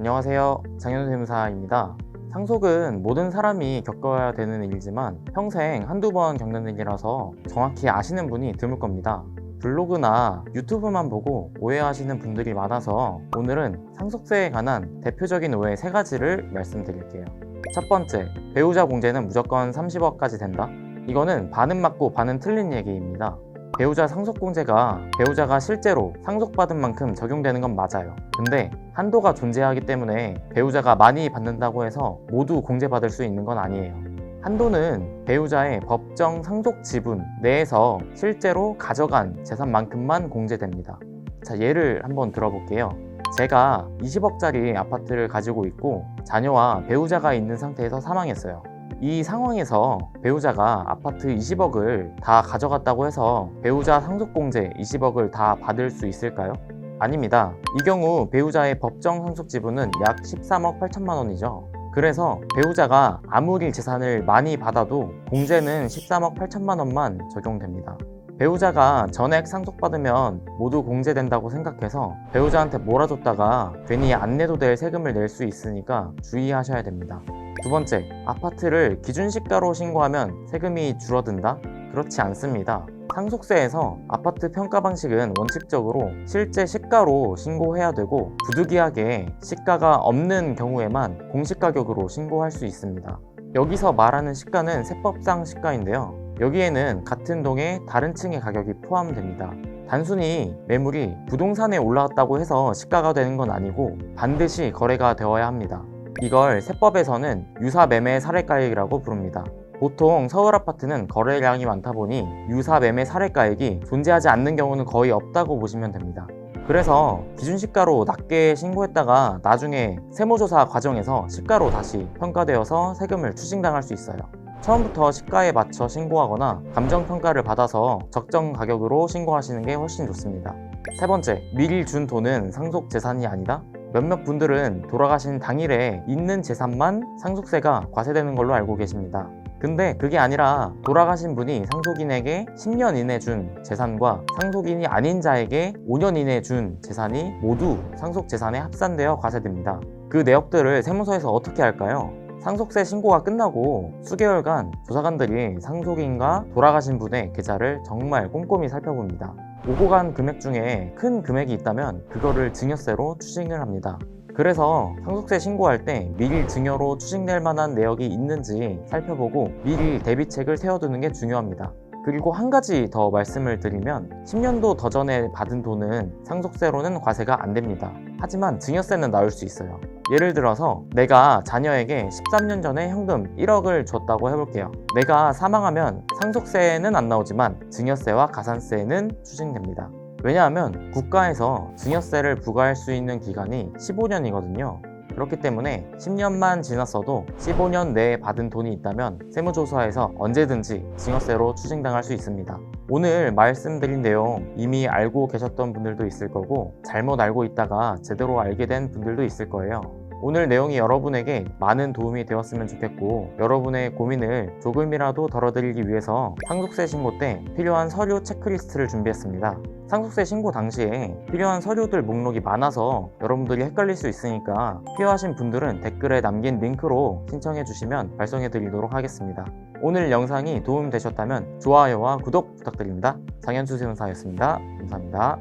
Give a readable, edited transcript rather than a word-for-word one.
안녕하세요. 장현세무사입니다. 상속은 모든 사람이 겪어야 되는 일이지만 평생 한두 번 겪는 일이라서 정확히 아시는 분이 드물 겁니다. 블로그나 유튜브만 보고 오해하시는 분들이 많아서 오늘은 상속세에 관한 대표적인 오해 3가지를 말씀드릴게요. 첫 번째, 배우자 공제는 무조건 30억까지 된다? 이거는 반은 맞고 반은 틀린 얘기입니다. 배우자 상속공제가 배우자가 실제로 상속받은 만큼 적용되는 건 맞아요. 근데 한도가 존재하기 때문에 배우자가 많이 받는다고 해서 모두 공제받을 수 있는 건 아니에요. 한도는 배우자의 법정 상속 지분 내에서 실제로 가져간 재산만큼만 공제됩니다. 자, 예를 한번 들어볼게요. 제가 20억짜리 아파트를 가지고 있고 자녀와 배우자가 있는 상태에서 사망했어요. 이 상황에서 배우자가 아파트 20억을 다 가져갔다고 해서 배우자 상속공제 20억을 다 받을 수 있을까요? 아닙니다. 이 경우 배우자의 법정 상속 지분은 약 13억 8천만 원이죠. 그래서 배우자가 아무리 재산을 많이 받아도 공제는 13억 8천만 원만 적용됩니다. 배우자가 전액 상속받으면 모두 공제된다고 생각해서 배우자한테 몰아줬다가 괜히 안 내도 될 세금을 낼 수 있으니까 주의하셔야 됩니다. 두 번째, 아파트를 기준시가로 신고하면 세금이 줄어든다? 그렇지 않습니다. 상속세에서 아파트 평가 방식은 원칙적으로 실제 시가로 신고해야 되고 부득이하게 시가가 없는 경우에만 공시가격으로 신고할 수 있습니다. 여기서 말하는 시가는 세법상 시가인데요. 여기에는 같은 동의 다른 층의 가격이 포함됩니다. 단순히 매물이 부동산에 올라왔다고 해서 시가가 되는 건 아니고 반드시 거래가 되어야 합니다. 이걸 세법에서는 유사매매 사례가액이라고 부릅니다. 보통 서울 아파트는 거래량이 많다 보니 유사매매 사례가액이 존재하지 않는 경우는 거의 없다고 보시면 됩니다. 그래서 기준시가로 낮게 신고했다가 나중에 세무조사 과정에서 시가로 다시 평가되어서 세금을 추징당할 수 있어요. 처음부터 시가에 맞춰 신고하거나 감정평가를 받아서 적정 가격으로 신고하시는 게 훨씬 좋습니다. 세 번째, 미리 준 돈은 상속 재산이 아니다? 몇몇 분들은 돌아가신 당일에 있는 재산만 상속세가 과세되는 걸로 알고 계십니다. 근데 그게 아니라 돌아가신 분이 상속인에게 10년 이내 준 재산과 상속인이 아닌 자에게 5년 이내 준 재산이 모두 상속재산에 합산되어 과세됩니다. 그 내역들을 세무서에서 어떻게 할까요? 상속세 신고가 끝나고 수개월간 조사관들이 상속인과 돌아가신 분의 계좌를 정말 꼼꼼히 살펴봅니다. 오고 간 금액 중에 큰 금액이 있다면 그거를 증여세로 추징을 합니다. 그래서 상속세 신고할 때 미리 증여로 추징될 만한 내역이 있는지 살펴보고 미리 대비책을 세워두는 게 중요합니다. 그리고 한 가지 더 말씀을 드리면 10년도 더 전에 받은 돈은 상속세로는 과세가 안 됩니다. 하지만 증여세는 나올 수 있어요. 예를 들어서 내가 자녀에게 13년 전에 현금 1억을 줬다고 해볼게요. 내가 사망하면 상속세는 안 나오지만 증여세와 가산세는 추징됩니다. 왜냐하면 국가에서 증여세를 부과할 수 있는 기간이 15년이거든요. 그렇기 때문에 10년만 지났어도 15년 내에 받은 돈이 있다면 세무조사에서 언제든지 증여세로 추징당할 수 있습니다. 오늘 말씀드린 내용 이미 알고 계셨던 분들도 있을 거고 잘못 알고 있다가 제대로 알게 된 분들도 있을 거예요. 오늘 내용이 여러분에게 많은 도움이 되었으면 좋겠고 여러분의 고민을 조금이라도 덜어드리기 위해서 상속세 신고 때 필요한 서류 체크리스트를 준비했습니다. 상속세 신고 당시에 필요한 서류들 목록이 많아서 여러분들이 헷갈릴 수 있으니까 필요하신 분들은 댓글에 남긴 링크로 신청해 주시면 발송해 드리도록 하겠습니다. 오늘 영상이 도움되셨다면 좋아요와 구독 부탁드립니다. 장현수 세무사였습니다. 감사합니다.